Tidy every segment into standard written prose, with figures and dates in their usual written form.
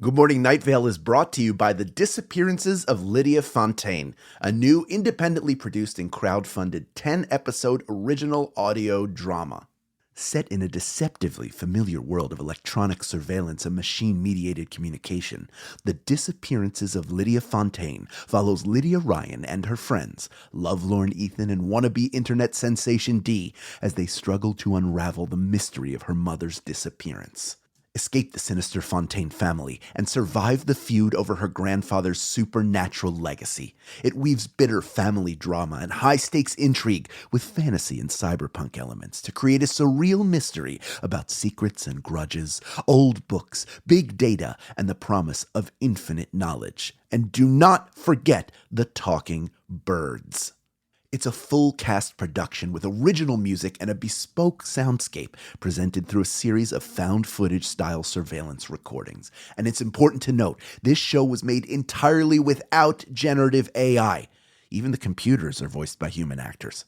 Good Morning Night Vale is brought to you by The Disappearances of Lydia Fontaine, a new independently produced and crowdfunded 10-episode original audio drama. Set in a deceptively familiar world of electronic surveillance and machine-mediated communication, The Disappearances of Lydia Fontaine follows Lydia Ryan and her friends, lovelorn Ethan and wannabe internet sensation Dee, as they struggle to unravel the mystery of her mother's disappearance. Escape the sinister Fontaine family, and survive the feud over her grandfather's supernatural legacy. It weaves bitter family drama and high-stakes intrigue with fantasy and cyberpunk elements to create a surreal mystery about secrets and grudges, old books, big data, and the promise of infinite knowledge. And do not forget the talking birds. It's a full-cast production with original music and a bespoke soundscape presented through a series of found-footage-style surveillance recordings. And it's important to note, this show was made entirely without generative AI. Even the computers are voiced by human actors.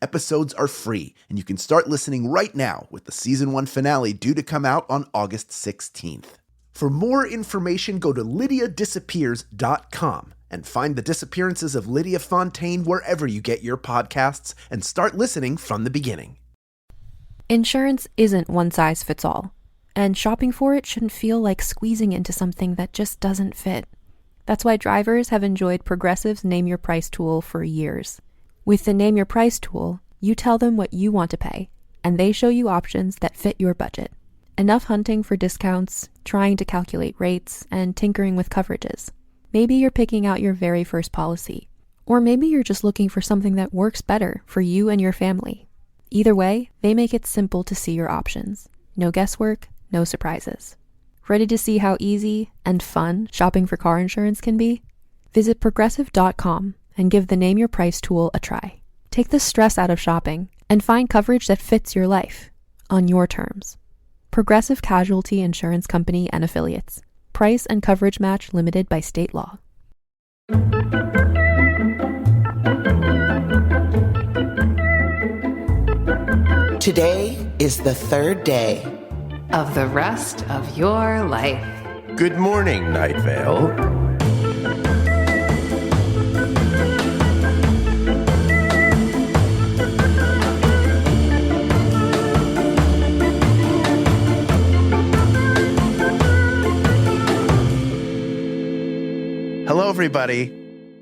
Episodes are free, and you can start listening right now with the Season 1 finale due to come out on August 16th. For more information, go to lydiadisappears.com. and find The Disappearances of Lydia Fontaine wherever you get your podcasts and start listening from the beginning. Insurance isn't one size fits all, and shopping for it shouldn't feel like squeezing into something that just doesn't fit. That's why drivers have enjoyed Progressive's Name Your Price tool for years. With the Name Your Price tool, you tell them what you want to pay, and they show you options that fit your budget. Enough hunting for discounts, trying to calculate rates, and tinkering with coverages. Maybe you're picking out your very first policy, or maybe you're just looking for something that works better for you and your family. Either way, they make it simple to see your options. No guesswork, no surprises. Ready to see how easy and fun shopping for car insurance can be? Visit Progressive.com and give the Name Your Price tool a try. Take the stress out of shopping and find coverage that fits your life, on your terms. Progressive Casualty Insurance Company and Affiliates. Price and coverage match limited by state law. Today is the third day of the rest of your life. Good morning, Night Vale. Hello, everybody.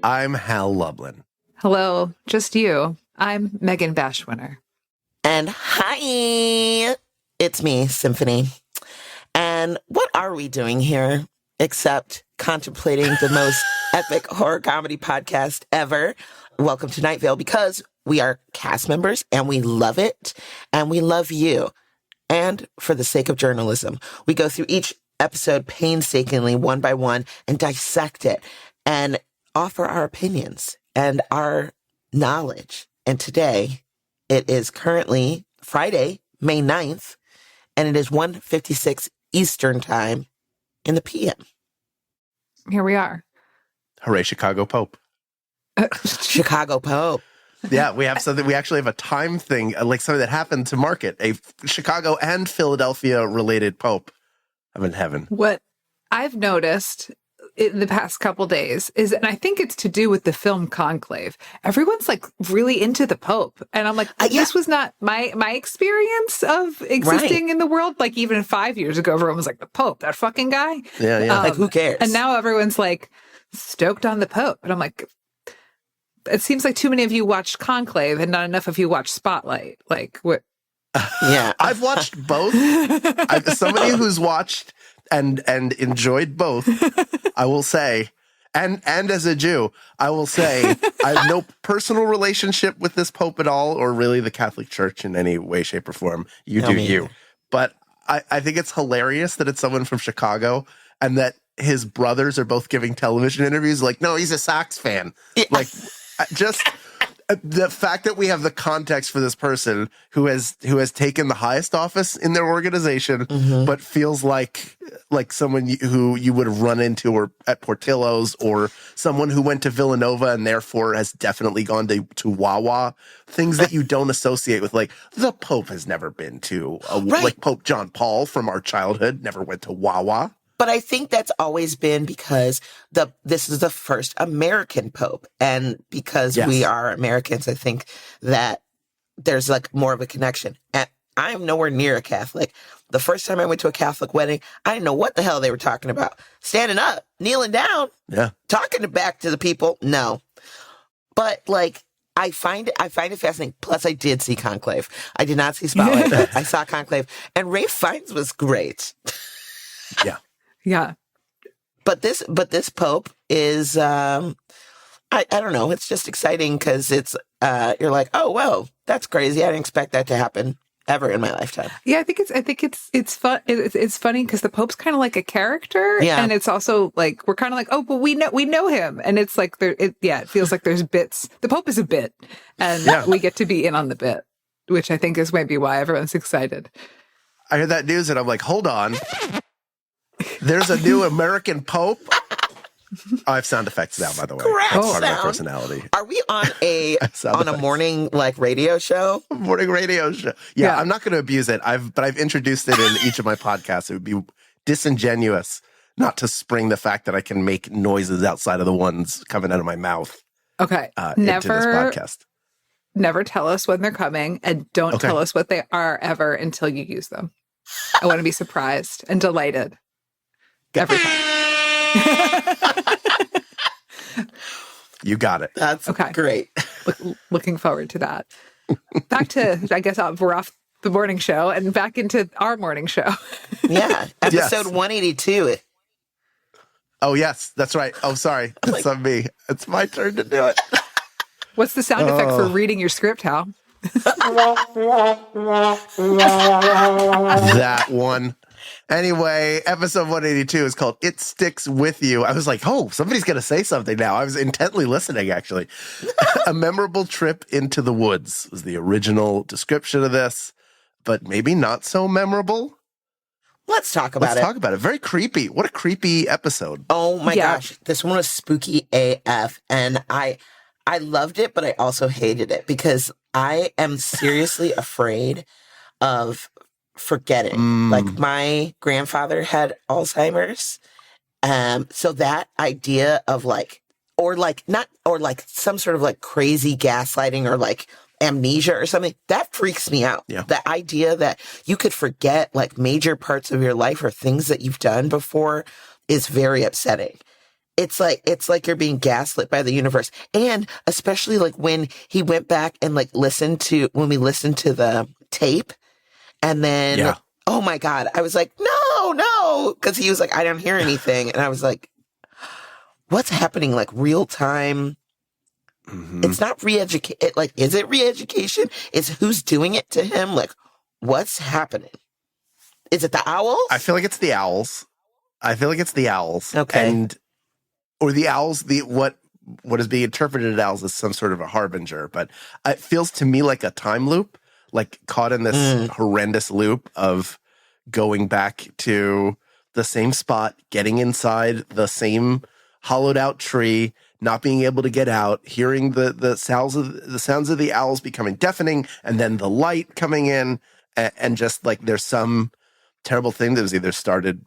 I'm Hal Lublin. Hello, just you. I'm Meg Bashwiner. And hi, it's me, Symphony. And what are we doing here except contemplating the most epic horror comedy podcast ever? Welcome to Night Vale, because we are cast members and we love it and we love you. And for the sake of journalism, we go through each episode painstakingly, one by one, and dissect it and offer our opinions and our knowledge. And today, it is currently Friday, May 9th, and it is 1:56 Eastern Time in the PM. Here we are. Hooray, Chicago Pope. Chicago Pope. Yeah, we have something. We actually have a time thing, like something that happened to mark it. A Chicago and Philadelphia related Pope. I'm in heaven. What I've noticed in the past couple days is, and I think it's to do with the film Conclave, everyone's like really into the Pope. And I'm like, this was not my experience of existing in the world. Like even 5 years ago, everyone was like, the Pope, that fucking guy. Yeah. Like, who cares? And now everyone's like stoked on the Pope. And I'm like, it seems like too many of you watched Conclave and not enough of you watched Spotlight. Like what? Yeah, I've watched both. Somebody who's watched and enjoyed both, I will say, and as a Jew, I will say, I have no personal relationship with this Pope at all, or really the Catholic Church in any way, shape, or form. You do you. But I think it's hilarious that it's someone from Chicago and that his brothers are both giving television interviews. Like, no, he's a Sox fan. Yeah. Like, just the fact that we have the context for this person who has taken the highest office in their organization, but feels like someone who you would have run into or at Portillo's, or someone who went to Villanova and therefore has definitely gone to Wawa. Things that you don't associate with, like the Pope has never been to like Pope John Paul from our childhood never went to Wawa. But I think that's always been because this is the first American Pope. And because we are Americans, I think that there's like more of a connection. And I am nowhere near a Catholic. The first time I went to a Catholic wedding, I didn't know what the hell they were talking about. Standing up, kneeling down, talking back to the people. No. But like, I find it fascinating. Plus, I did see Conclave. I did not see Spotlight, but I saw Conclave. And Ralph Fiennes was great. Yeah. But this Pope is, I don't know. It's just exciting because it's, you're like, oh, well, that's crazy. I didn't expect that to happen ever in my lifetime. Yeah, I think it's fun. It's funny because the Pope's kind of like a character, and it's also like we're kind of like, oh, but we know him, and it's like it feels like there's bits. The Pope is a bit, and we get to be in on the bit, which I think is maybe why everyone's excited. I heard that news and I'm like, hold on, there's a new American Pope. I have sound effects now, by the way. Correct. That's part of my personality. Are we on a morning like radio show? Morning radio show. Yeah, I'm not going to abuse it. But I've introduced it in each of my podcasts. It would be disingenuous not to spring the fact that I can make noises outside of the ones coming out of my mouth. Okay. Into this podcast. Never tell us when they're coming, and don't tell us what they are ever until you use them. I want to be surprised and delighted every time. You got it. That's great. Looking forward to that. Back to, I guess we're off the morning show and back into our morning show. Yeah. Episode 182. Oh, yes. That's right. Oh, sorry. It's on me. It's my turn to do it. What's the sound effect for reading your script, Hal? That one. Anyway, episode 182 is called It Sticks With You. I was like, oh, somebody's going to say something now. I was intently listening, actually. A memorable trip into the woods was the original description of this, but maybe not so memorable. Let's talk about it. Let's talk about it. Very creepy. What a creepy episode. Oh, my gosh. This one was spooky AF, and I loved it, but I also hated it because I am seriously afraid of forgetting. Like my grandfather had Alzheimer's. So that idea of like some sort of like crazy gaslighting or like amnesia or something, that freaks me out. Yeah. The idea that you could forget like major parts of your life or things that you've done before is very upsetting. It's like you're being gaslit by the universe. And especially like when he went back and like when we listened to the tape. And then, oh my God, I was like, no, because he was like, I don't hear anything. And I was like, what's happening? Like real time. Mm-hmm. It's not re-education. Like, is it re-education? Is who's doing it to him? Like, what's happening? Is it the owls? I feel like it's the owls. Okay. Or the owls, what is being interpreted as owls is some sort of a harbinger. But it feels to me like a time loop. Like caught in this horrendous loop of going back to the same spot, getting inside the same hollowed out tree, not being able to get out, hearing the sounds of the owls becoming deafening, and then the light coming in, and just like there's some terrible thing that was either started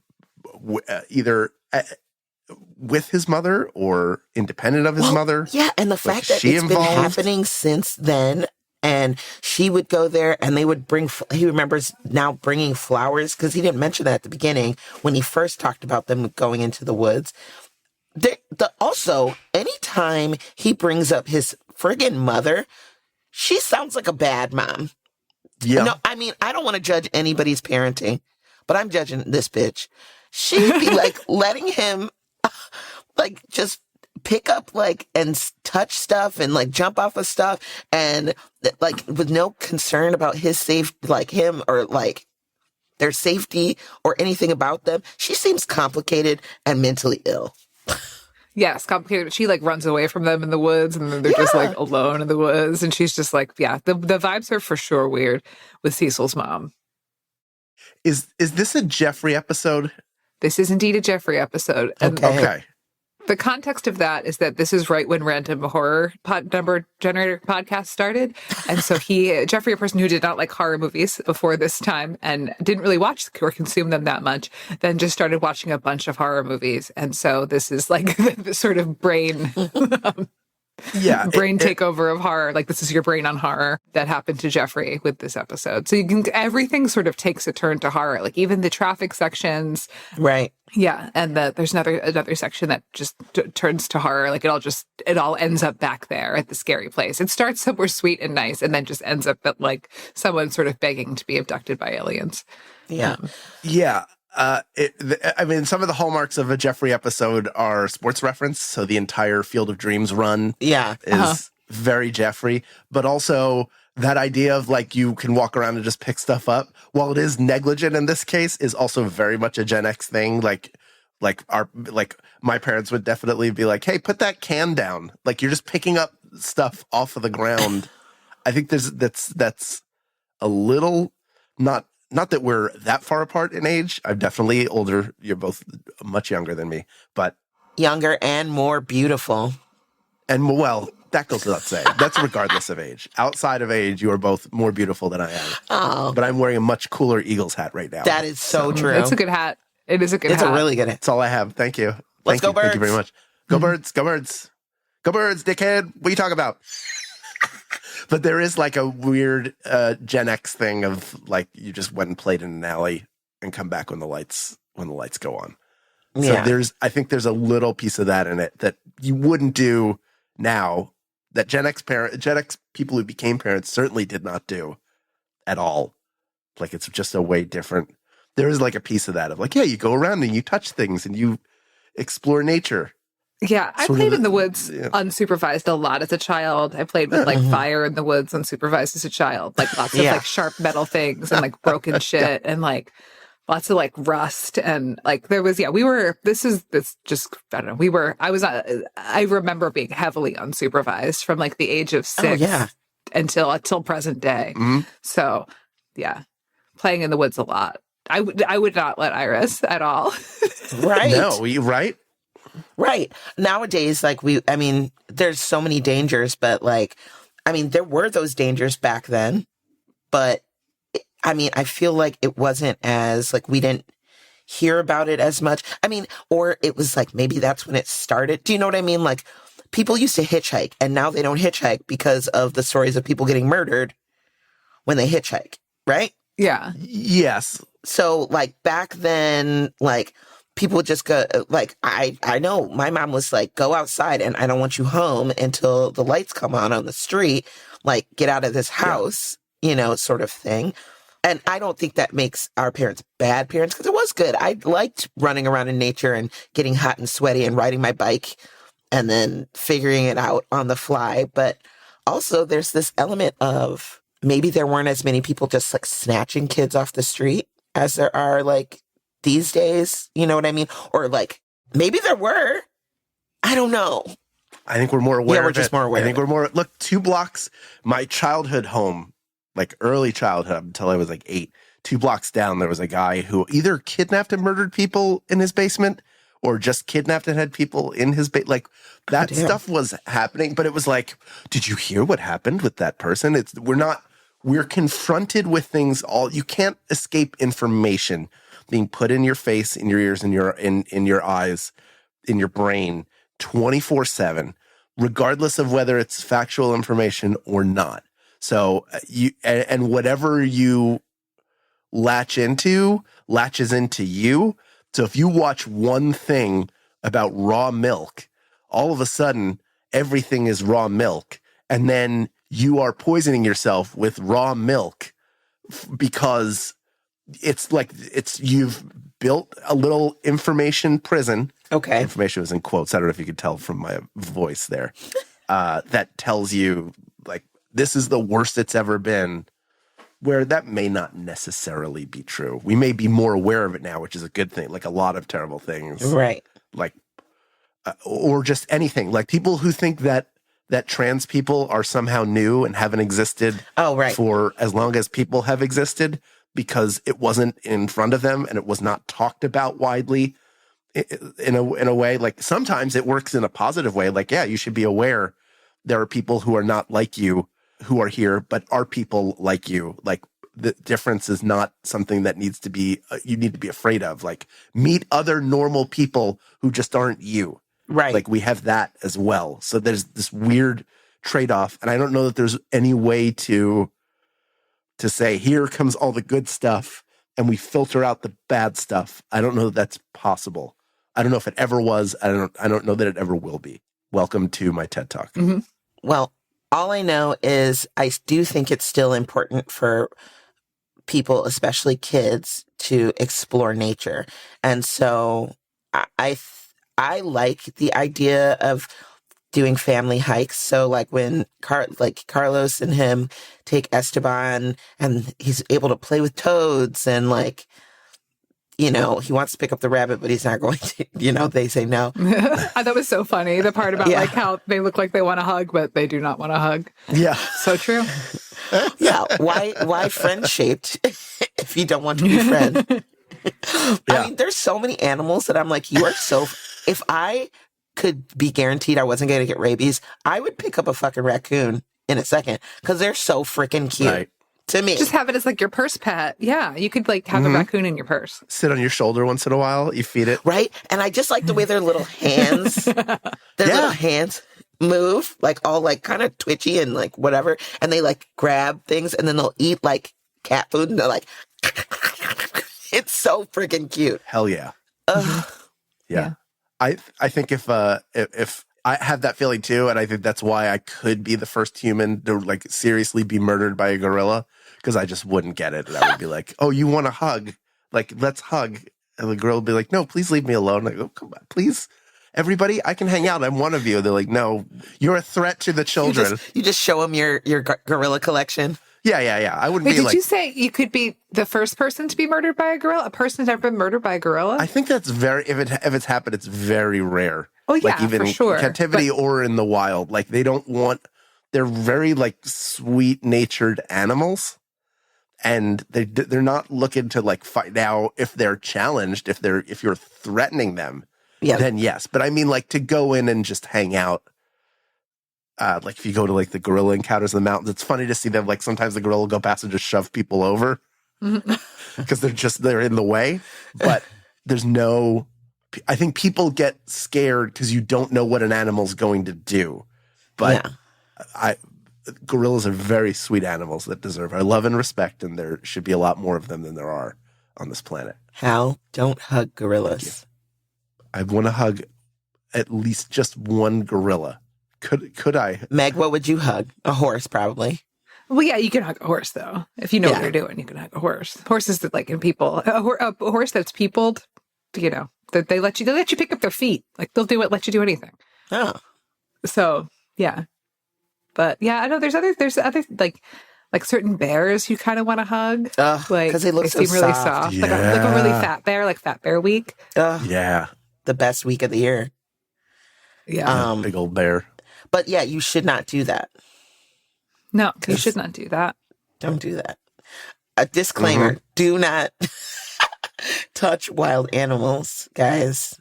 with his mother or independent of his mother. Yeah, and the fact that it's been happening since then. And she would go there and they would he remembers now bringing flowers because he didn't mention that at the beginning when he first talked about them going into the woods. Also, anytime he brings up his friggin' mother, she sounds like a bad mom. Yeah. No, I mean, I don't want to judge anybody's parenting, but I'm judging this bitch. She'd be like letting him like just pick up like and touch stuff and like jump off of stuff and like with no concern about his safe, like him or like their safety or anything about them. She seems complicated and mentally ill. Yes, complicated. She like runs away from them in the woods and then they're just like alone in the woods. And she's just like, the vibes are for sure weird with Cecil's mom. Is this a Jeffrey episode? This is indeed a Jeffrey episode. Okay. the context of that is that this is right when Random Horror Number Generator podcast started. And so Jeffrey, a person who did not like horror movies before this time and didn't really watch or consume them that much, then just started watching a bunch of horror movies. And so this is like the sort of brain takeover of horror. Like, this is your brain on horror that happened to Jeffrey with this episode. So everything sort of takes a turn to horror, like even the traffic sections. Right. Yeah. And there's another section that just turns to horror. Like it all ends up back there at the scary place. It starts somewhere sweet and nice and then just ends up at like someone sort of begging to be abducted by aliens. Yeah. Yeah. I mean, some of the hallmarks of a Jeffrey episode are sports reference. So the entire Field of Dreams run is very Jeffrey, but also that idea of like you can walk around and just pick stuff up, while it is negligent in this case, is also very much a Gen X thing. Like my parents would definitely be like, "Hey, put that can down." Like, you're just picking up stuff off of the ground. I think that's a little not that we're that far apart in age. I'm definitely older. You're both much younger than me, but younger and more beautiful. And well, that goes without saying. That's regardless of age. Outside of age, you are both more beautiful than I am. Oh. But I'm wearing a much cooler Eagles hat right now. That is so true. It's a good hat. It is a good hat. It's a really good hat. That's all I have. Thank you. Let's go, Birds. Thank you very much. Go Birds. Go Birds. Go Birds, dickhead. What are you talking about? But there is like a weird Gen X thing of like, you just went and played in an alley and come back when the lights go on. Yeah. So I think there's a little piece of that in it that you wouldn't do now, that Gen X people who became parents certainly did not do at all. Like, it's just a way different. There is like a piece of that of like, yeah, you go around and you touch things and you explore nature. Yeah, I played in the woods unsupervised a lot as a child. I played with like fire in the woods unsupervised as a child, like lots of like sharp metal things and like broken shit and like lots of like rust and like there was I remember being heavily unsupervised from like the age of 6 until present day. Mm-hmm. So yeah, playing in the woods a lot. I would not let Iris at all. Right. No, right? Right. Nowadays, like there's so many dangers, but like, there were those dangers back then, but I feel like it wasn't as like, we didn't hear about it as much. Or it was like, maybe that's when it started. Do you know what I mean? Like, people used to hitchhike and now they don't hitchhike because of the stories of people getting murdered when they hitchhike. Right. Yeah. Yes. So like back then, like, people would just go, like, I know my mom was like, go outside and I don't want you home until the lights come on the street, like, get out of this house, sort of thing. And I don't think that makes our parents bad parents, because it was good. I liked running around in nature and getting hot and sweaty and riding my bike and then figuring it out on the fly. But also there's this element of maybe there weren't as many people just like snatching kids off the street as there are like these days, you know what I mean? Or like, maybe there were. I don't know. I think we're more aware of it. We're just more aware. I think we're more, look, 2 blocks, my childhood home, like early childhood until I was like 8, 2 blocks down, there was a guy who either kidnapped and murdered people in his basement or just kidnapped and had people in his basement. Like, that stuff was happening, but it was like, did you hear what happened with that person? We're confronted with things you can't escape information being put in your face, in your ears, in your eyes, in your brain, 24/7, regardless of whether it's factual information or not. So and whatever you latches into you. So if you watch one thing about raw milk, all of a sudden everything is raw milk, and then you are poisoning yourself with raw milk because you've built a little information prison. Okay. Information was in quotes. I don't know if you could tell from my voice there. That tells you like, this is the worst it's ever been, where that may not necessarily be true. We may be more aware of it now, which is a good thing. Like a lot of terrible things. Right. Like, or just anything. Like people who think that trans people are somehow new and haven't existed for as long as people have existed, because it wasn't in front of them and it was not talked about widely. in a way, like sometimes it works in a positive way. Like, yeah, you should be aware there are people who are not like you who are here, but are people like you. Like the difference is not something that needs to be, you need to be afraid of. Like meet other normal people who just aren't you. Right. Like we have that as well. So there's this weird trade-off. And I don't know that there's any way to say, here comes all the good stuff and we filter out the bad stuff. I don't know that that's possible. I don't know if it ever was. I don't know that it ever will be. Welcome to my TED Talk. Mm-hmm. Well, all I know is I do think it's still important for people, especially kids, to explore nature. And so I like the idea of doing family hikes. So like when Carlos and him take Esteban and he's able to play with toads and like, you know, he wants to pick up the rabbit, but he's not going to, you know, they say no. I thought it was so funny. The part about like how they look like they want to hug, but they do not want to hug. Yeah. So true. Yeah. Why friend shaped if you don't want to be friend? I mean, there's so many animals that I'm like, you are so, if I could be guaranteed I wasn't going to get rabies, I would pick up a fucking raccoon in a second because they're so freaking cute. Right. To me. Just have it as like your purse pet. Yeah. You could like have a raccoon in your purse. Sit on your shoulder once in a while. You feed it. Right. And I just like the way their little hands, little hands move, like all like kind of twitchy and like whatever. And they like grab things and then they'll eat like cat food and they're like, it's so freaking cute. Hell yeah. Yeah. I think if I have that feeling too, and I think that's why I could be the first human to like seriously be murdered by a gorilla, because I just wouldn't get it. And I would be like, oh, you want a hug? Like, let's hug. And the gorilla would be like, no, please leave me alone. I go, come on, please. Everybody, I can hang out. I'm one of you. They're like, no, you're a threat to the children. You just show them your gorilla collection. Yeah. I wouldn't be did like. you say you could be the first person to be murdered by a gorilla? A person who's ever been murdered by a gorilla? I think that's if it's happened, it's very rare. Oh yeah, like even for sure. In captivity or in the wild. Like they don't want. They're very like sweet natured animals, and they're not looking to like fight. Now, if they're challenged, if you're threatening them, then yes. But I mean, like to go in and just hang out. Like if you go to like the gorilla encounters in the mountains, it's funny to see them. Like sometimes the gorilla will go past and just shove people over because they're in the way. But there's no. I think people get scared because you don't know what an animal's going to do. But gorillas are very sweet animals that deserve our love and respect, and there should be a lot more of them than there are on this planet. Hal, don't hug gorillas. I want to hug at least just one gorilla. Could I? Meg, what would you hug? A horse, probably. Well, yeah, you can hug a horse though. If you know what you're doing, you can hug a horse. Horses that like in people, a horse that's peopled, you know, that they let you pick up their feet. Like they'll let you do anything. Oh, so yeah, but yeah, I know there's other like certain bears you kind of want to hug, like because they seem really soft, yeah. like a really fat bear, like Fat Bear Week. Yeah, the best week of the year. Yeah, big old bear. But yeah, you should not do that. No, you should not do that. Don't do that. A disclaimer, do not touch wild animals, guys.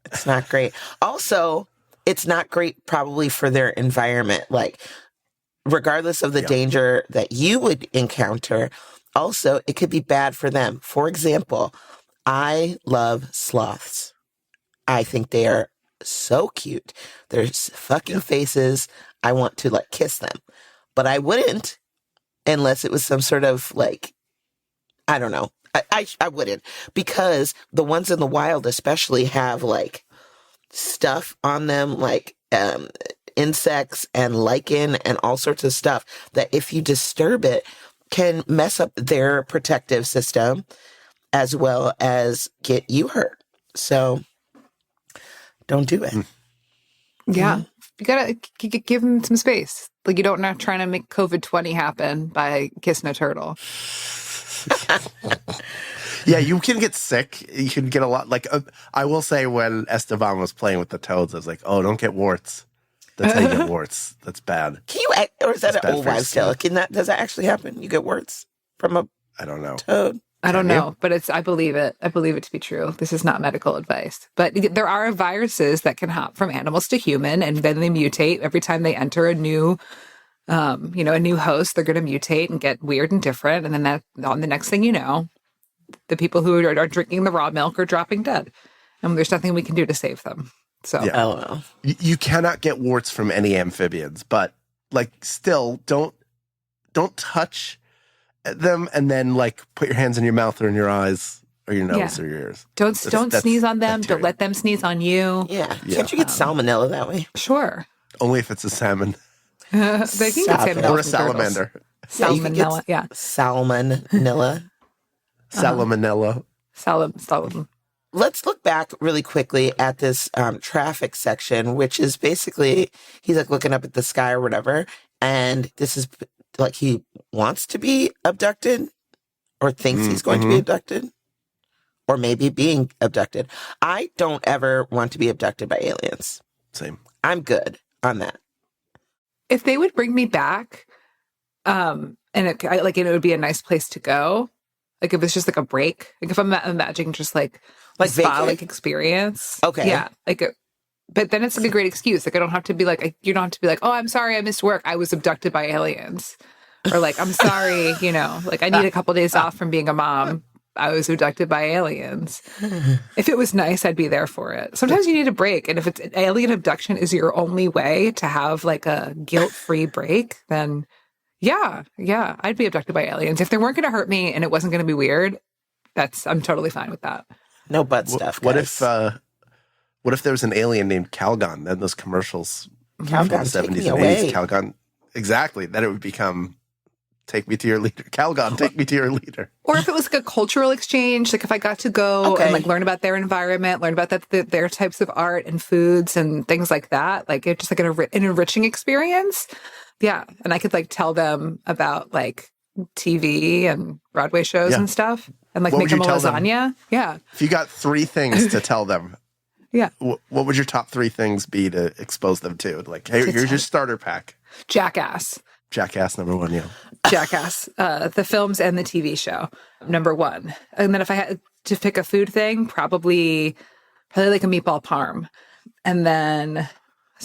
It's not great. Also, it's not great probably for their environment. Like, regardless of the danger that you would encounter, also, it could be bad for them. For example, I love sloths. I think they are so cute. Their fucking faces. I want to like kiss them, but I wouldn't unless it was some sort of like, I don't know. I wouldn't, because the ones in the wild especially have like stuff on them, like insects and lichen and all sorts of stuff that if you disturb it can mess up their protective system as well as get you hurt. So don't do it. Yeah. You gotta give them some space. Like you don't not trying to make COVID-20 happen by kissing a turtle. Yeah, you can get sick. You can get a lot. Like I will say, when Esteban was playing with the toads, I was like, "Oh, don't get warts. That's how you get warts. That's bad." Can you? Or is that an old wives' tale? Does that actually happen? You get warts from a I don't know. toad? I don't Can you? know, but I believe it. I believe it to be true. This is not medical advice. But there are viruses that can hop from animals to human, and then they mutate every time they enter a new, a new host. They're going to mutate and get weird and different. And then on the next thing you know, the people who are drinking the raw milk are dropping dead. And there's nothing we can do to save them. So, Yeah. Oh, well. You cannot get warts from any amphibians, but like still don't touch them and then like put your hands in your mouth or in your eyes or your nose or your ears. Don't sneeze on them. bacteria. Don't let them sneeze on you. Yeah. Can't you get salmonella that way? Sure. Only if it's a salmon They can get salmonella or a from turtles. salamander. Salmonella. Yeah. Salmonella. Salmonella. Salmon. Let's look back really quickly at this traffic section, which is basically he's like looking up at the sky or whatever. And this is like he wants to be abducted or thinks he's going to be abducted or maybe being abducted. I don't ever want to be abducted by aliens. Same. I'm good on that. If they would bring me back, and it would be a nice place to go. Like if it's just like a break, like if I'm imagining just like a spa vacay? like experience. Okay. Yeah. But then it's like a great excuse. Like I don't have to be like, you don't have to be like, oh, I'm sorry, I missed work. I was abducted by aliens. Or like, I'm sorry, like I need a couple days off from being a mom. I was abducted by aliens. If it was nice, I'd be there for it. Sometimes you need a break. And if it's alien abduction is your only way to have like a guilt-free break, then yeah, I'd be abducted by aliens. If they weren't going to hurt me and it wasn't going to be weird, I'm totally fine with that. No butt stuff. What guys. if there was an alien named Calgon? Then those commercials from the Calgon, take 70s me and away. 80s. Calgon, exactly. Then it would become take me to your leader. Calgon, take me to your leader. Or if it was like a cultural exchange, like if I got to go and like learn about their environment, learn about their types of art and foods and things like that, like it's just like an enriching experience. Yeah. And I could like tell them about like TV and Broadway shows and stuff and like What make would them you a tell them? lasagna. Yeah. If you got 3 things to tell them, Yeah. what would your top 3 things be to expose them to? Like, hey, here's your starter pack. Jackass. Jackass number 1, yeah. Jackass, the films and the TV show, number 1. And then if I had to pick a food thing, probably like a meatball parm. And then,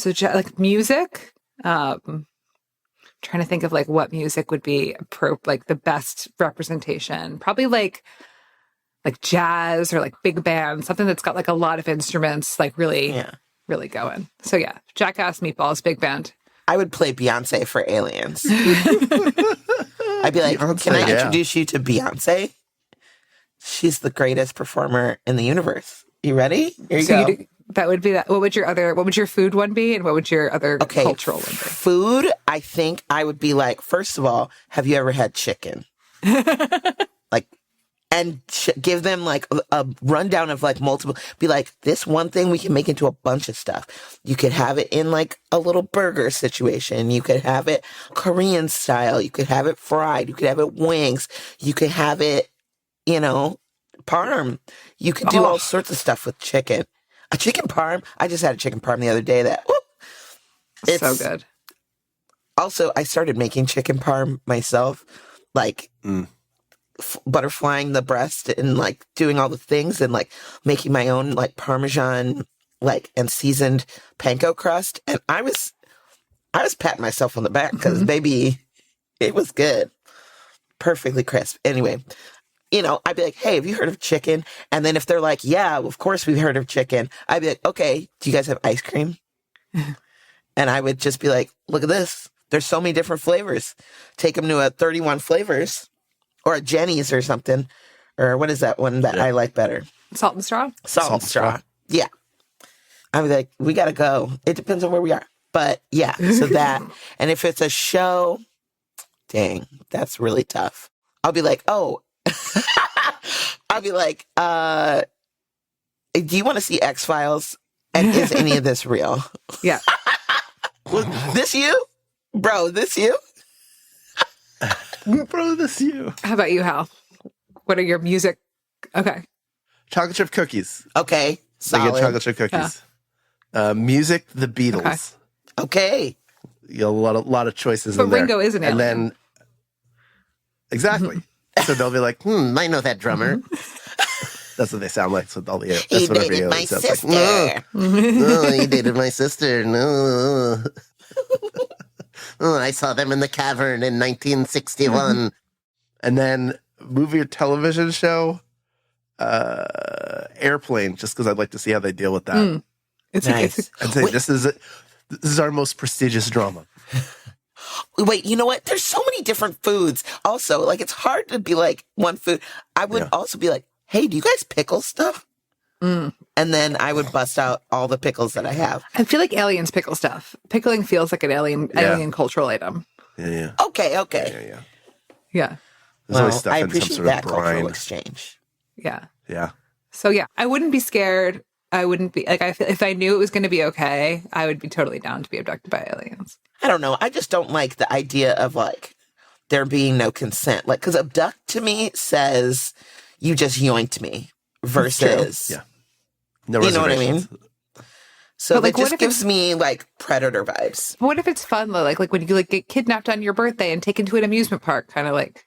like music, trying to think of like what music would be like the best representation. Probably like jazz or like big band, something that's got like a lot of instruments, like really going. So yeah, Jackass, meatballs, big band. I would play Beyonce for aliens. I'd be like, Beyonce, can I yeah. introduce you to Beyonce? She's the greatest performer in the universe. You ready? Here you go. That would be that. What would your food one be? And what would your other cultural one be? Food, I think I would be like, first of all, have you ever had chicken? And give them like a rundown of like multiple, be like, this one thing we can make into a bunch of stuff. You could have it in like a little burger situation. You could have it Korean style. You could have it fried. You could have it wings. You could have it, parm. You could do all sorts of stuff with chicken. A chicken parm. I just had a chicken parm the other day it's so good. Also, I started making chicken parm myself, like butterflying the breast and like doing all the things and like making my own like Parmesan and seasoned panko crust. And I was patting myself on the back because baby, it was good. Perfectly crisp. Anyway, I'd be like, hey, have you heard of chicken? And then if they're like, yeah, of course we've heard of chicken. I'd be like, okay, do you guys have ice cream? And I would just be like, look at this. There's so many different flavors. Take them to a 31 flavors or a Jenny's or something. Or what is that one that I like better? Salt and straw? Salt and straw. Yeah. I'd be like, we got to go. It depends on where we are. But yeah, so that. And if it's a show, dang, that's really tough. I'll be like, oh. I'll be like, do you want to see X-Files? And is any of this real? Yeah. This you? Bro, this you? Bro, this you. How about you, Hal? What are your music? Okay. Chocolate chip cookies. Okay. They Solid. get chocolate chip cookies. Music, the Beatles. Okay. You know, a lot of choices But in there. Ringo is an and alien. then exactly. So they'll be like, I know that drummer. That's what they sound like. So all the He dated my sister. Like, no, he dated my sister. No. I saw them in the cavern in 1961. And then movie or television show, Airplane, just because I'd like to see how they deal with that. Nice. I'd say this is our most prestigious drama. Wait, you know what? There's so many different foods. Also, like, it's hard to be like one food. I would also be like, hey, do you guys pickle stuff? And then I would bust out all the pickles that I have. I feel like aliens pickle stuff. Pickling feels like an alien cultural item. Yeah. Okay. Yeah. There's always stuff I in some appreciate sort that of cultural brine. exchange. Yeah. Yeah. So yeah, I wouldn't be scared. I wouldn't be like, if I knew it was going to be okay, I would be totally down to be abducted by aliens. I don't know. I just don't like the idea of like there being no consent. Like, because abduct to me says you just yoinked me versus, Yeah. No you know what I reservations. mean? So But, like, it what just if gives me like predator vibes. But what if it's fun though? Like when you like get kidnapped on your birthday and taken to an amusement park, kind of like,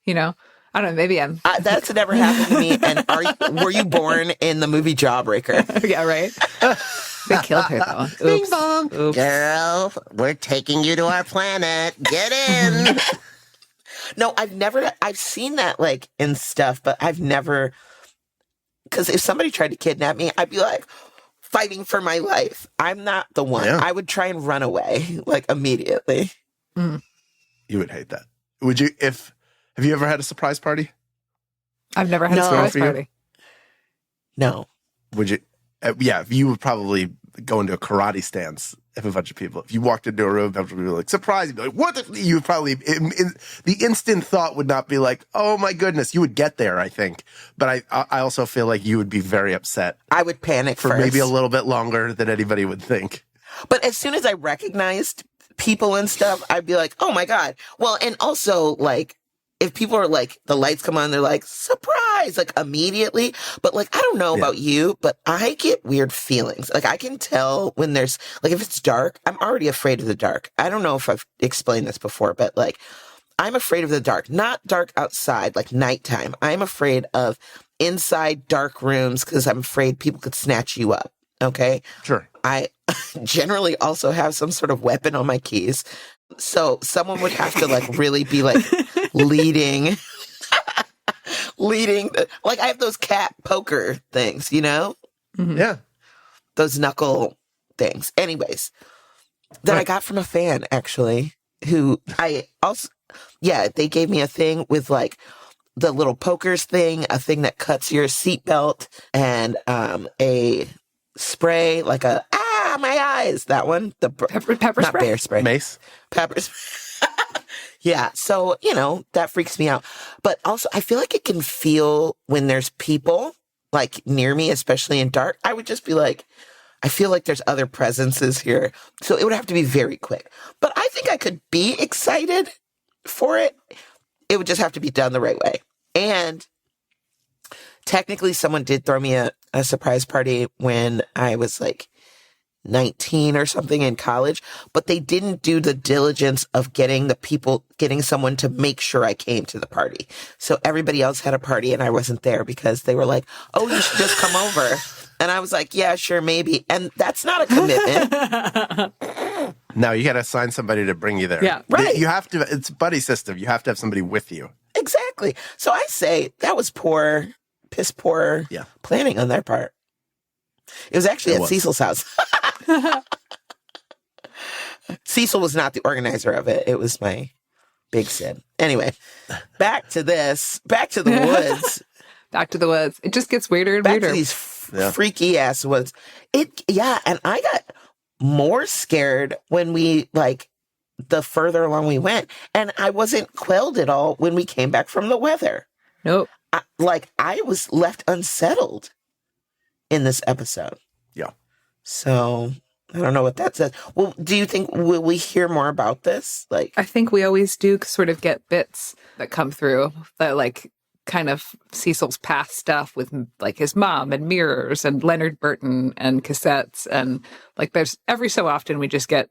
you know, I don't know. Maybe I'm. That's never happened to me. And were you born in the movie Jawbreaker? Yeah, right. They killed her though. Oops. Bing bong. Oops. Girl, we're taking you to our planet. Get in. No, I've seen that like in stuff, but I've never, because if somebody tried to kidnap me, I'd be like fighting for my life. I'm not the one. Yeah. I would try and run away like immediately. You would hate that. Would you, have you ever had a surprise party? I've never had a No. surprise For you? party. No. Would you? Yeah, you would probably go into a karate stance if a bunch of people, if you walked into a room, a bunch of people were like, surprise, you'd be like, what? You would probably, the instant thought would not be like, oh my goodness, you would get there, I think. But I also feel like you would be very upset I would panic for first. maybe a little bit longer than anybody would think. But as soon as I recognized people and stuff, I'd be like, oh my God. Well, and also like, if people are like, the lights come on, they're like, surprise, like immediately. But like, I don't know about you, but I get weird feelings. Like I can tell when there's like, if it's dark, I'm already afraid of the dark. I don't know if I've explained this before, but like, I'm afraid of the dark, not dark outside, like nighttime. I'm afraid of inside dark rooms because I'm afraid people could snatch you up. Okay. Sure. I generally also have some sort of weapon on my keys. So someone would have to like really be like leading, like I have those cat poker things, you know, Yeah. those knuckle things. Anyways, that I got from a fan actually, who I also, they gave me a thing with like the little pokers thing, a thing that cuts your seatbelt, and a spray, like my eyes, that one, the Pepper not spray? bear spray, Mace. pepper spray. Yeah, so you know that freaks me out. But also, I feel like it can feel when there's people like near me, especially in dark. I would just be like, I feel like there's other presences here, so it would have to be very quick. But I think I could be excited for it. It would just have to be done the right way. And technically, someone did throw me a surprise party when I was like 19 or something in college, but they didn't do the diligence of getting someone to make sure I came to the party. So everybody else had a party and I wasn't there because they were like, oh, you should just come over. And I was like, yeah, sure, maybe. And that's not a commitment. No, you got to assign somebody to bring you there. Yeah. Right. You have to, it's a buddy system. You have to have somebody with you. Exactly. So I say that was piss poor planning on their part. It was actually at Cecil's house. Cecil was not the organizer of it. It was my big sin. Anyway, back to the woods. Back to the woods. It just gets weirder and Back weirder. to these freaky ass woods. And I got more scared when we the further along we went, and I wasn't quelled at all when we came back from the weather. Nope. I was left unsettled in this episode. Yeah. So I don't know what that says. Well, do you think will we hear more about this? I think we always do sort of get bits that come through that kind of Cecil's past stuff with his mom and mirrors and Leonard Burton and cassettes, and there's every so often we just get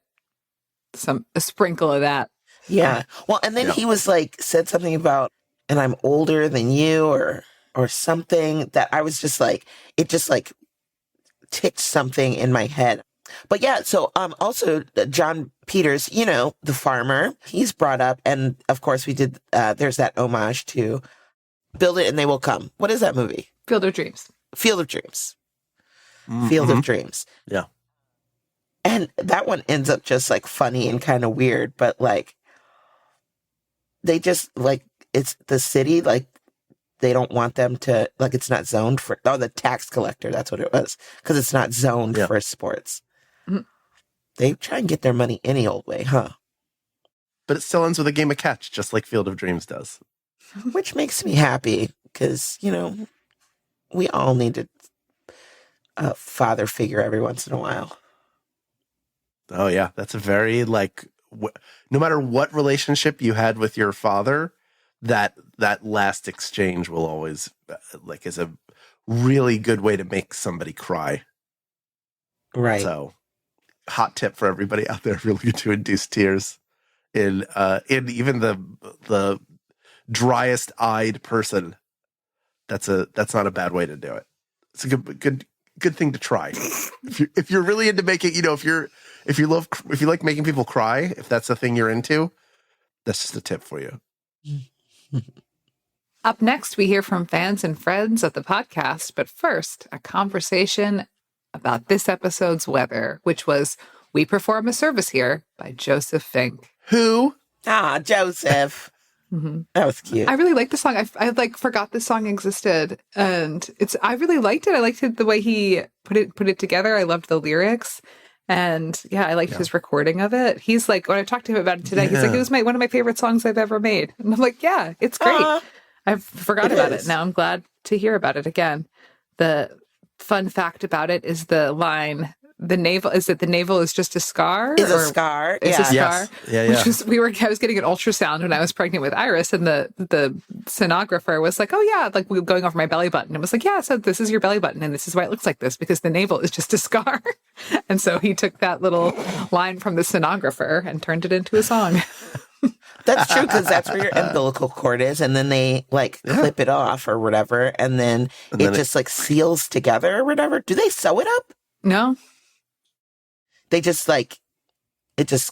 a sprinkle of that. Yeah. Well, and then he was said something about and I'm older than you or something, that I was just like, it just like ticked something in my head. But yeah, so also John Peters, you know, the farmer, he's brought up. And of course we did, there's that homage to Build It and They Will Come. What is that movie? Field of Dreams. Field of Dreams. Mm-hmm. Field of Dreams. Yeah. And that one ends up just like funny and kind of weird, but like they just like, it's the city, like they don't want them to, like it's not zoned for, the tax collector, that's what it was, because it's not zoned for sports. Mm-hmm. They try and get their money any old way, huh? But it still ends with a game of catch, just like Field of Dreams does. Which makes me happy, because, you know, we all need a father figure every once in a while. Oh, yeah. That's a very, like, no matter what relationship you had with your father, that last exchange will always, like, is a really good way to make somebody cry. Right. So, hot tip for everybody out there if you're looking to induce tears in even the driest eyed person. That's not a bad way to do it. It's a good thing to try. If you're really into making, you know, if you like making people cry, if that's the thing you're into, that's just a tip for you. Up next, we hear from fans and friends of the podcast, but first, a conversation about this episode's weather, which was We Perform a Service Here by Joseph Fink. Who? Joseph. Mm-hmm. That was cute. I really like the song. I like forgot this song existed, and I really liked it. I liked it the way he put it together. I loved the lyrics, and I liked his recording of it. He's like, when I talked to him about it today, he's like, it was one of my favorite songs I've ever made, and I'm like, yeah, it's great. I forgot about it. Now I'm glad to hear about it again. The fun fact about it is the line. The navel is just a scar? Is a scar. Is a scar. Yes. Yeah. Which I was getting an ultrasound when I was pregnant with Iris, and the sonographer was like, oh yeah, like we were going over my belly button. It was like, yeah, so this is your belly button and this is why it looks like this, because the navel is just a scar. And so he took that little line from the sonographer and turned it into a song. That's true, because that's where your umbilical cord is, and then they like clip it off or whatever, and then it just like seals together or whatever. Do they sew it up? No. They just like it just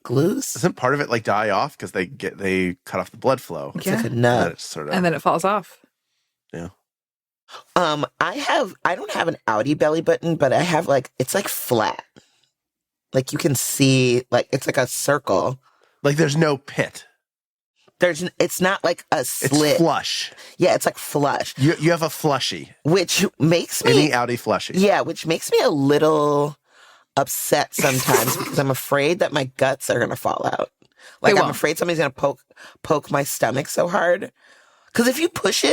glues. Doesn't part of it like die off because they cut off the blood flow? It's like a nut, and then it falls off. Yeah. I don't have an outie belly button, but I have like it's like flat. Like you can see, like it's like a circle. Like there's no pit. It's not like a slit. It's flush. Yeah, it's like flush. You have a flushy, which makes me any outie flushy. Yeah, which makes me a little upset sometimes because I'm afraid that my guts are gonna fall out. Like I'm afraid somebody's gonna poke my stomach so hard. Because if you push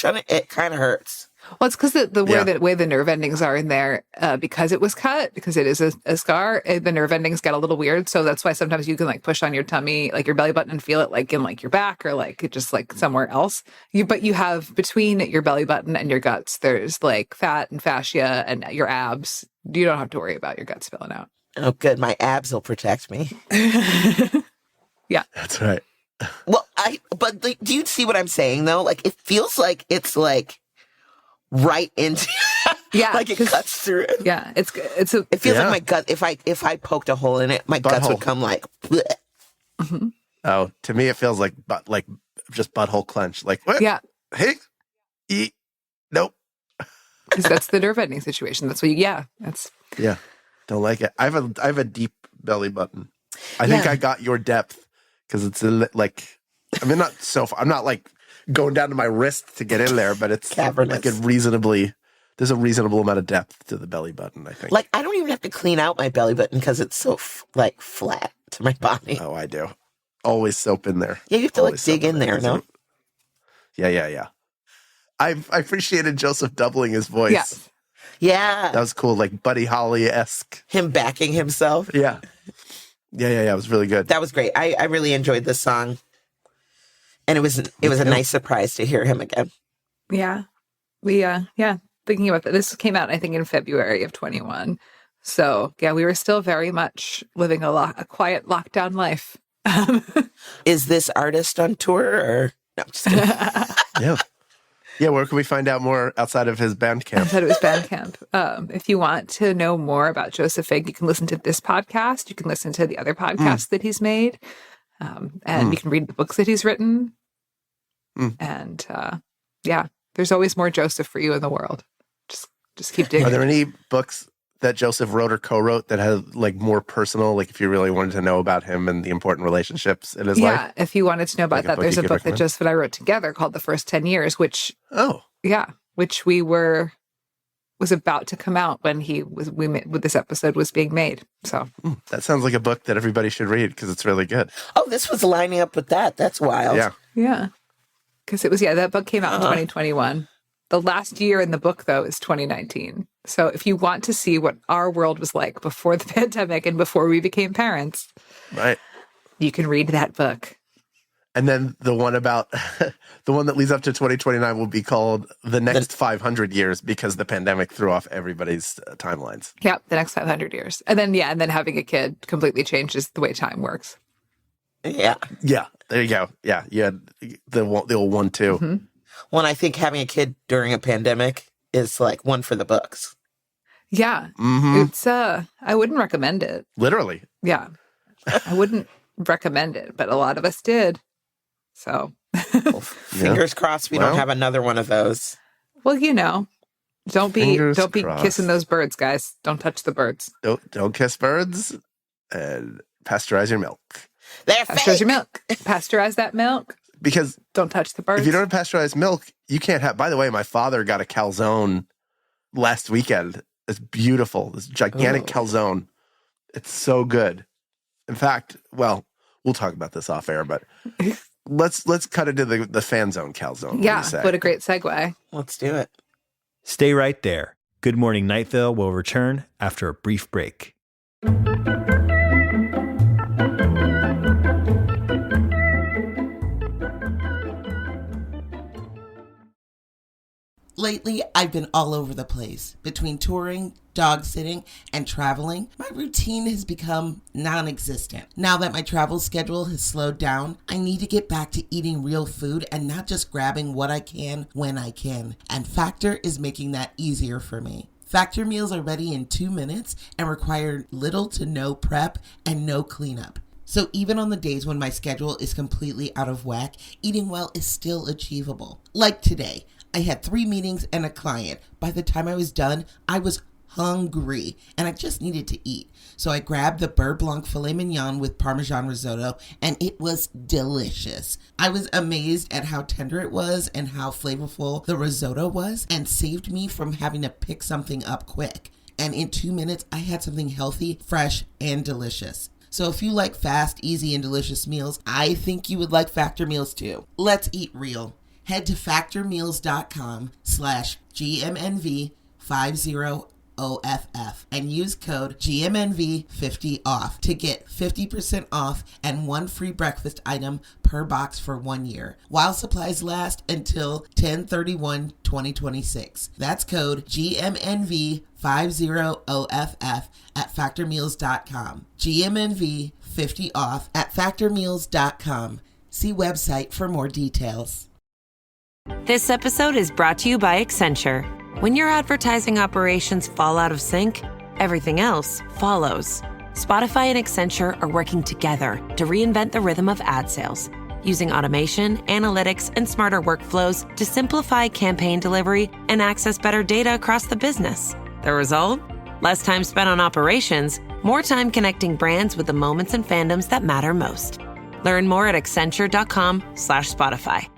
on it, it kind of hurts. Well, it's because the way the nerve endings are in there, because it was cut, because it is a scar, the nerve endings get a little weird. So that's why sometimes you can like push on your tummy, like your belly button, and feel it like in like your back or like just like somewhere else. But you have between your belly button and your guts, there's like fat and fascia and your abs. You don't have to worry about your guts spilling out. Oh, good. My abs will protect me. Yeah, that's right. Well, but do you see what I'm saying though? Like it feels like it's like right into like it cuts through it. Yeah, it feels like my gut. If I poked a hole in it, my guts would come like. Mm-hmm. Oh, to me it feels like just butthole clench. Like what? Yeah. Hey, nope. Because that's the nerve ending situation. That's what Don't like it. I have a deep belly button. I think I got your depth because it's like I'm not like going down to my wrist to get in there, but it's cavernous. Like there's a reasonable amount of depth to the belly button, I think. Like I don't even have to clean out my belly button because it's so flat to my body. Oh, I do. Always soap in there. Yeah, you have to like dig in there, no? Yeah. I appreciated Joseph doubling his voice. Yes. Yeah. That was cool, like Buddy Holly-esque. Him backing himself. Yeah. It was really good. That was great. I really enjoyed this song. And it was a nice surprise to hear him again. Yeah. Thinking about that. This came out, I think, in February of 21. So, yeah, we were still very much living a quiet lockdown life. Is this artist on tour or? No, I'm just kidding. Yeah. Yeah, where can we find out more outside of his band I camp? said it was Bandcamp. If you want to know more about Joseph Fig, you can listen to this podcast. You can listen to the other podcasts that he's made. And you can read the books that he's written. And there's always more Joseph for you in the world. Just keep digging. Are there any books that Joseph wrote or co-wrote that have like more personal, like if you really wanted to know about him and the important relationships in his life? Yeah, if you wanted to know about that, there's a book that Joseph and I wrote together called The First 10 Years, which we was about to come out when this episode was being made. So that sounds like a book that everybody should read because it's really good. Oh, this was lining up with that. That's wild. Yeah. Because it was, that book came out in 2021. The last year in the book, though, is 2019. So if you want to see what our world was like before the pandemic and before we became parents, right, you can read that book. And then the one about the one that leads up to 2029 will be called The Next 500 Years because the pandemic threw off everybody's timelines. Yeah, the next 500 years. And then having a kid completely changes the way time works. Yeah. Yeah, there you go. Yeah, you had the old one too. Mm-hmm. Well, I think having a kid during a pandemic is like one for the books. Yeah. It's I wouldn't recommend it. Literally. Yeah. I wouldn't recommend it, but a lot of us did. So well, fingers crossed we don't have another one of those. Well, don't be crossed. Kissing those birds, guys. Don't touch the birds. Don't kiss birds and pasteurize your milk. Pasteurize your milk. Pasteurize that milk. Because don't touch the birds. If you don't have pasteurized milk, you can't have. By the way, my father got a calzone last weekend. It's beautiful. This gigantic calzone. It's so good. In fact, well, we'll talk about this off air, but let's cut into the FanZone Calzone. Yeah, what a great segue. Let's do it. Stay right there. Good Morning Night Vale will return after a brief break. Lately, I've been all over the place. Between touring, dog sitting, and traveling, my routine has become non-existent. Now that my travel schedule has slowed down, I need to get back to eating real food and not just grabbing what I can when I can. And Factor is making that easier for me. Factor meals are ready in 2 minutes and require little to no prep and no cleanup. So even on the days when my schedule is completely out of whack, eating well is still achievable. Like today, I had 3 meetings and a client. By the time I was done, I was hungry and I just needed to eat. So I grabbed the Beurre Blanc filet mignon with Parmesan risotto and it was delicious. I was amazed at how tender it was and how flavorful the risotto was and saved me from having to pick something up quick. And in 2 minutes, I had something healthy, fresh, and delicious. So if you like fast, easy, and delicious meals, I think you would like Factor meals too. Let's eat real. Head to factormeals.com/GMNV50OFF and use code GMNV50OFF to get 50% off and 1 free breakfast item per box for 1 year, while supplies last until 10/31/2026. That's code GMNV50OFF at factormeals.com. GMNV50OFF at factormeals.com. See website for more details. This episode is brought to you by Accenture. When your advertising operations fall out of sync, everything else follows. Spotify and Accenture are working together to reinvent the rhythm of ad sales, using automation, analytics, and smarter workflows to simplify campaign delivery and access better data across the business. The result? Less time spent on operations, more time connecting brands with the moments and fandoms that matter most. Learn more at accenture.com/Spotify.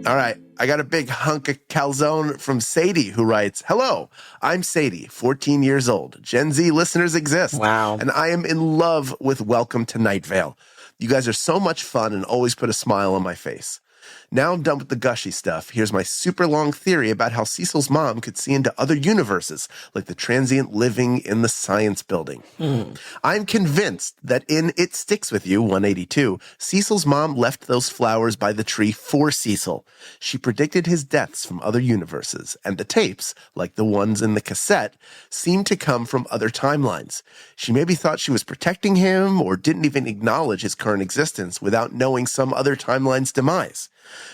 All right. I got a big hunk of calzone from Sadie, who writes, "Hello, I'm Sadie, 14 years old. Gen Z listeners exist. Wow. And I am in love with Welcome to Night Vale. You guys are so much fun and always put a smile on my face. Now I'm done with the gushy stuff. Here's my super long theory about how Cecil's mom could see into other universes, like the transient living in the science building. I'm convinced that in It Sticks With You, 182, Cecil's mom left those flowers by the tree for Cecil. She predicted his deaths from other universes, and the tapes, like the ones in the cassette, seemed to come from other timelines. She maybe thought she was protecting him, or didn't even acknowledge his current existence without knowing some other timeline's demise.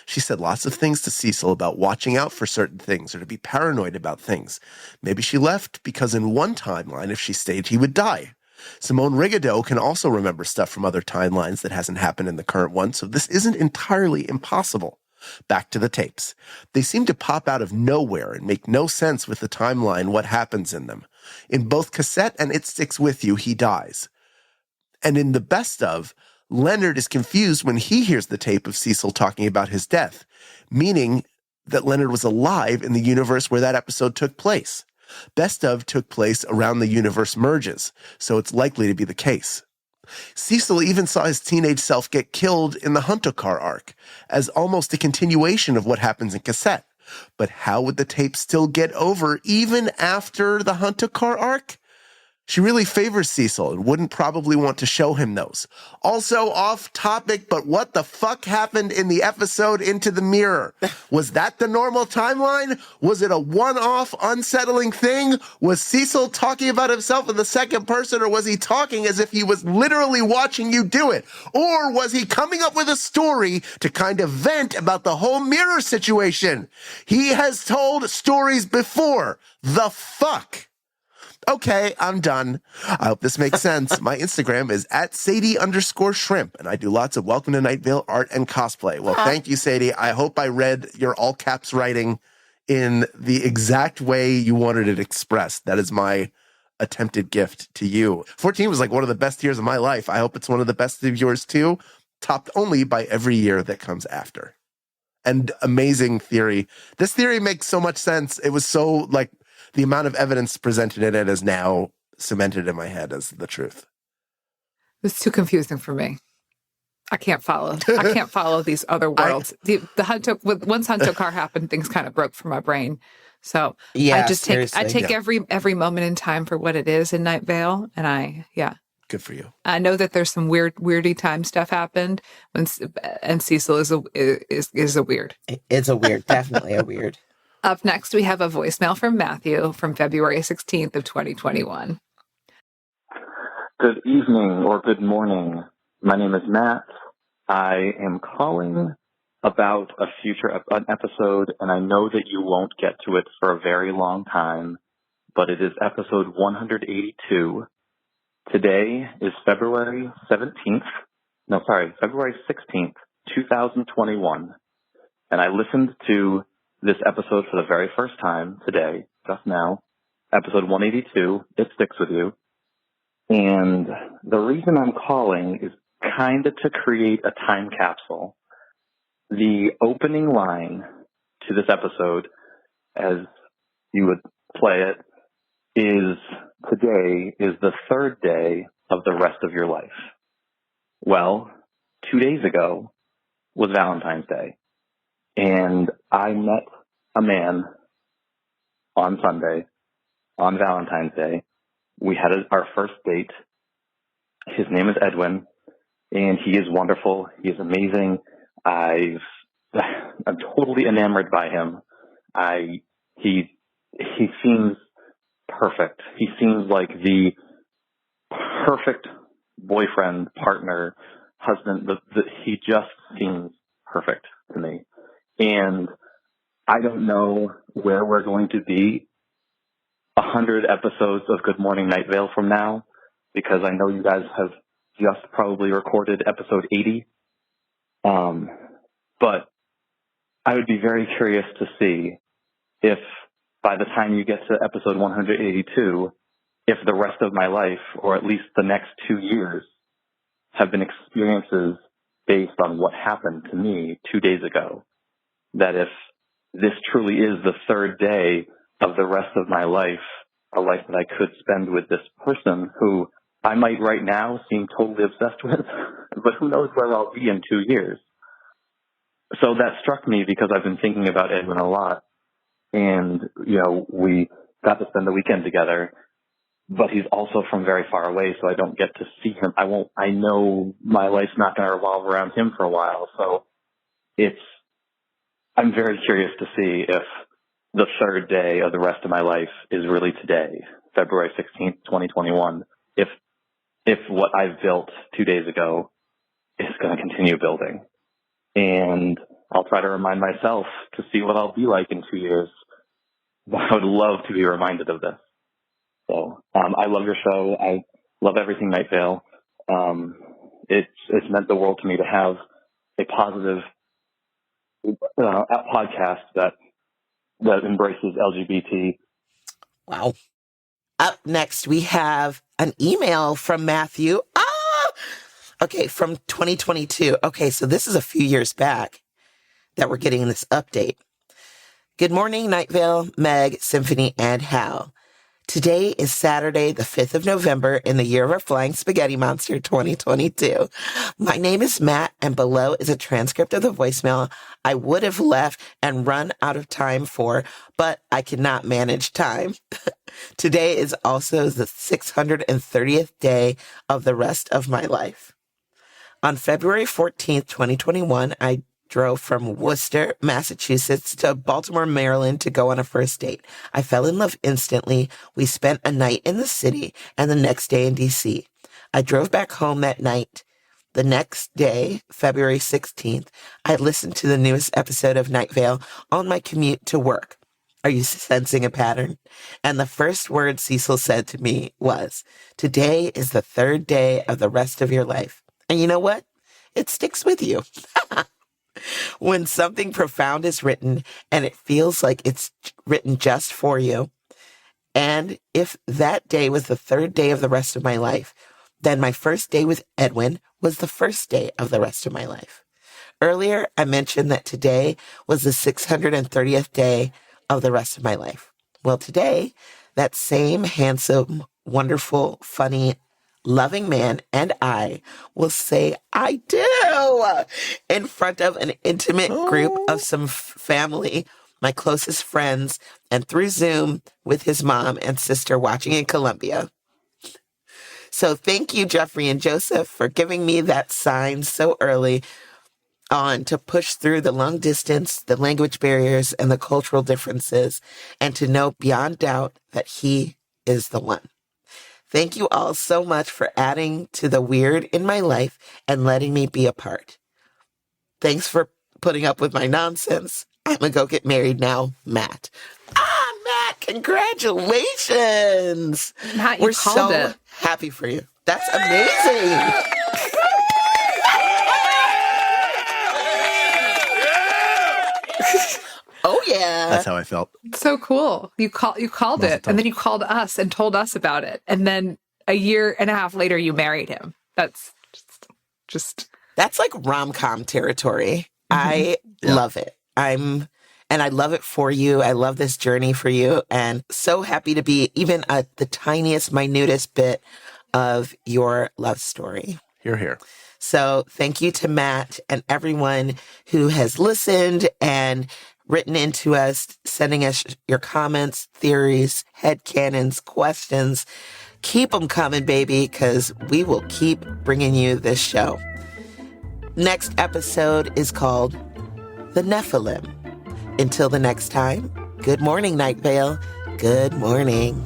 She said lots of things to Cecil about watching out for certain things or to be paranoid about things. Maybe she left because in one timeline, if she stayed, he would die. Simone Rigaudot can also remember stuff from other timelines that hasn't happened in the current one, so this isn't entirely impossible. Back to the tapes. They seem to pop out of nowhere and make no sense with the timeline what happens in them. In both cassette and It Sticks With You, he dies. And in the best of, Leonard is confused when he hears the tape of Cecil talking about his death, meaning that Leonard was alive in the universe where that episode took place. Best of took place around the universe merges, so it's likely to be the case. Cecil even saw his teenage self get killed in the Huntokar arc, as almost a continuation of what happens in cassette. But how would the tape still get over even after the Huntokar arc? She really favors Cecil and wouldn't probably want to show him those. Also off topic, but what the fuck happened in the episode Into the Mirror? Was that the normal timeline? Was it a one-off unsettling thing? Was Cecil talking about himself in the second person, or was he talking as if he was literally watching you do it? Or was he coming up with a story to kind of vent about the whole mirror situation? He has told stories before. The fuck? Okay, I'm done. I hope this makes sense. My Instagram is @Sadie_shrimp, and I do lots of Welcome to Night Vale art and cosplay. Well, thank you, Sadie. I hope I read your all caps writing in the exact way you wanted it expressed. That is my attempted gift to you. 14 was like one of the best years of my life. I hope it's one of the best of yours too, topped only by every year that comes after. And amazing theory. This theory makes so much sense. It was so like, the amount of evidence presented in it is now cemented in my head as the truth. It's too confusing for me. I can't follow. I can't follow these other worlds. Once Huntokar happened, things kind of broke from my brain. So Yeah, I just take every moment in time for what it is in Night Vale, and Good for you. I know that there's some weirdy time stuff happened and Cecil is a weird. It's a weird, definitely a weird. Up next, we have a voicemail from Matthew from February 16th of 2021. Good evening or good morning. My name is Matt. I am calling about a future episode, and I know that you won't get to it for a very long time, but it is episode 182. Today is February 16th, 2021, and I listened to this episode for the very first time today, just now, episode 182, It Sticks With You. And the reason I'm calling is kind of to create a time capsule. The opening line to this episode, as you would play it, is today is the third day of the rest of your life. Well, 2 days ago was Valentine's Day. And I met a man on Sunday, on Valentine's Day. We had our first date. His name is Edwin, and he is wonderful. He is amazing. I'm totally enamored by him. He seems perfect. He seems like the perfect boyfriend, partner, husband. He just seems perfect to me. And I don't know where we're going to be 100 episodes of Good Morning Night Vale from now, because I know you guys have just probably recorded episode 80. But I would be very curious to see if by the time you get to episode 182, if the rest of my life, or at least the next 2 years, have been experiences based on what happened to me 2 days ago. That if this truly is the third day of the rest of my life, a life that I could spend with this person who I might right now seem totally obsessed with, but who knows where I'll be in 2 years. So that struck me because I've been thinking about Edwin a lot. And, we got to spend the weekend together, but he's also from very far away, so I don't get to see him. I know my life's not going to revolve around him for a while. So I'm very curious to see if the third day of the rest of my life is really today, February 16th, 2021, if what I've built 2 days ago is going to continue building. And I'll try to remind myself to see what I'll be like in 2 years. I would love to be reminded of this. So I love your show. I love everything Night Vale. It's meant the world to me to have a positive podcast that embraces LGBT. Wow. Up next, we have an email from Matthew. Okay, from 2022. Okay, so this is a few years back that we're getting this update. Good morning, Night Vale, Meg, Symphony, and Hal. Today is Saturday, the 5th of November in the year of our flying spaghetti monster 2022. My name is Matt, and below is a transcript of the voicemail I would have left and run out of time for, but I cannot manage time. Today is also the 630th day of the rest of my life. On February 14th, 2021, I drove from Worcester, Massachusetts to Baltimore, Maryland to go on a first date. I fell in love instantly. We spent a night in the city and the next day in DC. I drove back home that night. The next day, February 16th, I listened to the newest episode of Night Vale on my commute to work. Are you sensing a pattern? And the first word Cecil said to me was, "Today is the third day of the rest of your life." And you know what? It sticks with you. When something profound is written and it feels like it's written just for you, and if that day was the third day of the rest of my life, then my first day with Edwin was the first day of the rest of my life. Earlier, I mentioned that today was the 630th day of the rest of my life. Well, today, that same handsome, wonderful, funny, loving man and I will say I do in front of an intimate group of some family, my closest friends, and through Zoom with his mom and sister watching in Colombia. So thank you, Jeffrey and Joseph, for giving me that sign so early on to push through the long distance, the language barriers, and the cultural differences, and to know beyond doubt that he is the one. Thank you all so much for adding to the weird in my life and letting me be a part. Thanks for putting up with my nonsense. I'm going to go get married now, Matt. Matt, congratulations. Matt, We're so happy for you. That's amazing. Oh, yeah. That's how I felt. So cool. You called it, and then you called us and told us about it. And then a year and a half later, you married him. That's just... That's like rom-com territory. I love it. And I love it for you. I love this journey for you. And so happy to be even at the tiniest, minutest bit of your love story. Hear, hear. So thank you to Matt and everyone who has listened and written into us, sending us your comments, theories, headcanons, questions. Keep them coming, baby, because we will keep bringing you this show. Next episode is called The Nephilim. Until the next time, good morning, Night Vale. Good morning.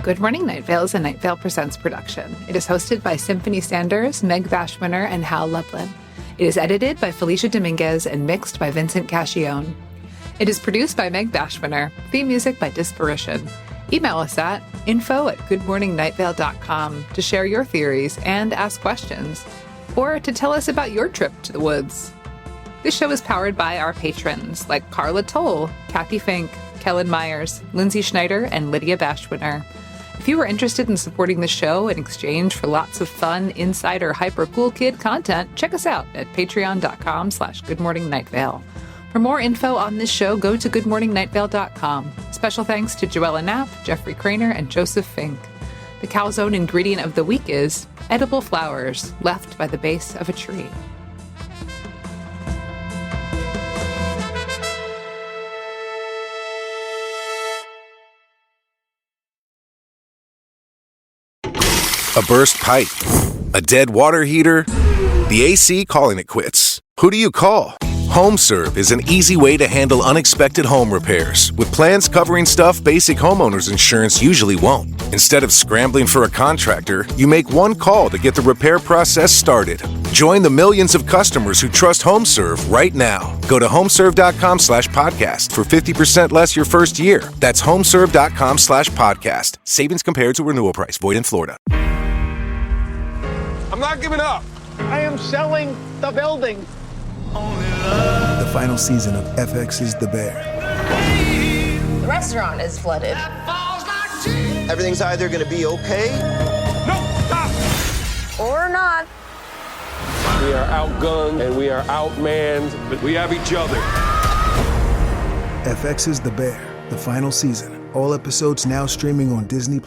Good Morning Night Vale is a Night Vale Presents production. It is hosted by Symphony Sanders, Meg Bashwiner, and Hal Lublin. It is edited by Felicia Dominguez and mixed by Vincent Cacchione. It is produced by Meg Bashwiner. Theme music by Disparition. Email us at info@goodmorningnightVale.com to share your theories and ask questions, or to tell us about your trip to the woods. This show is powered by our patrons like Carla Toll, Kathy Fink, Kellen Myers, Lindsay Schneider, and Lydia Bashwiner. If you are interested in supporting the show in exchange for lots of fun, insider, hyper cool kid content, check us out at patreon.com/goodmorningnightVale. For more info on this show, go to goodmorningnightVale.com. Special thanks to Joella Knapp, Jeffrey Craner, and Joseph Fink. The calzone ingredient of the week is edible flowers left by the base of a tree. A burst pipe, a dead water heater, the AC calling it quits. Who do you call? HomeServe is an easy way to handle unexpected home repairs with plans covering stuff basic homeowners insurance usually won't. Instead of scrambling for a contractor, you make one call to get the repair process started. Join the millions of customers who trust HomeServe right now. Go to homeserve.com/podcast for 50% less your first year. That's homeserve.com/podcast. Savings compared to renewal price. Void in Florida. I'm not giving up. I am selling the building. The final season of FX's The Bear. The restaurant is flooded. Everything's either going to be okay. No, stop! Or not. We are outgunned and we are outmanned, but we have each other. FX's The Bear, the final season. All episodes now streaming on Disney+.